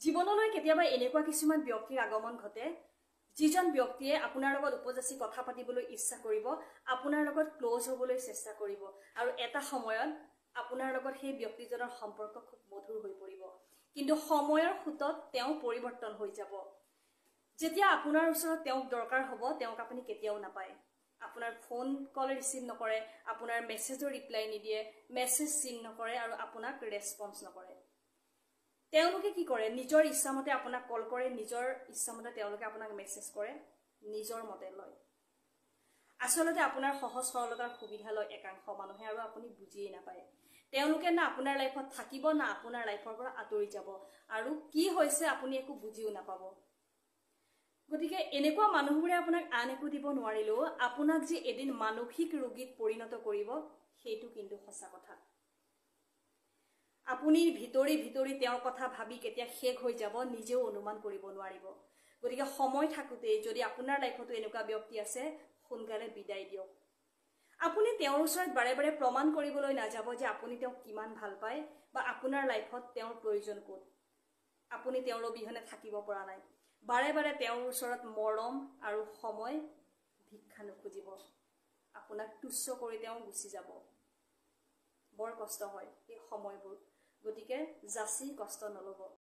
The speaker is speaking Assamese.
জীৱনলৈ কেতিয়াবা এনেকুৱা কিছুমান ব্যক্তিৰ আগমন ঘটে যিজন ব্যক্তিয়ে আপোনাৰ লগত উপজাচি কথা পাতিবলৈ ইচ্ছা কৰিব, আপোনাৰ লগত ক্লোজ হ'বলৈ চেষ্টা কৰিব আৰু এটা সময়ত আপোনাৰ লগত সেই ব্যক্তিজনৰ সম্পৰ্ক খুব মধুৰ হৈ পৰিব। কিন্তু সময়ৰ খুঁতত তেওঁ পৰিৱৰ্তন হৈ যাব। যেতিয়া আপোনাৰ ওচৰত তেওঁক দৰকাৰ হ'ব, তেওঁক আপুনি কেতিয়াও নাপায়। আপোনাৰ ফোন কল ৰিচিভ নকৰে, আপোনাৰ মেছেজৰ ৰিপ্লাই নিদিয়ে, মেছেজ চিন নকৰে আৰু আপোনাক ৰেছপন্স নকৰে। তেওঁলোকে কি কৰে? নিজৰ ইচ্ছামতে আপোনাক কল কৰে, নিজৰ ইচ্ছামতে তেওঁলোকে আপোনাক মেছেজ কৰে, নিজৰ মতে লয়। আচলতে আপোনাৰ সহজ সৰলতাৰ সুবিধা লয় একাংশ মানুহে আৰু আপুনি বুজিয়েই নাপায়। তেওঁলোকে না আপোনাৰ লাইফত থাকিব, না আপোনাৰ লাইফৰ পৰা আঁতৰি যাব আৰু কি হৈছে আপুনি একো বুজিও নাপাব। গতিকে এনেকুৱা মানুহবোৰে আপোনাক আন একো দিব নোৱাৰিলেও আপোনাক যে এদিন মানসিক ৰোগীত পৰিণত কৰিব, সেইটো কিন্তু সঁচা কথা। আপুনি ভিতৰি ভিতৰি তেওঁৰ কথা ভাবি কেতিয়া শেষ হৈ যাব নিজেও অনুমান কৰিব নোৱাৰিব। গতিকে সময় থাকোঁতেই যদি আপোনাৰ লাইফতো এনেকুৱা ব্যক্তি আছে, সোনকালে বিদায় দিয়ক। আপুনি তেওঁৰ ওচৰত বাৰে বাৰে প্ৰমাণ কৰিবলৈ নাযাব যে আপুনি তেওঁক কিমান ভাল পায় বা আপোনাৰ লাইফত তেওঁৰ প্ৰয়োজন ক'ত। আপুনি তেওঁৰ অবিহনে থাকিব পৰা নাই। বাৰে বাৰে তেওঁৰ ওচৰত মৰম আৰু সময় ভিক্ষা নুখুজিব। আপোনাক তুচ্ছ কৰি তেওঁ গুচি যাব। বৰ কষ্ট হয় এই সময়বোৰ। গতিকে যাচি কষ্ট নল'ব।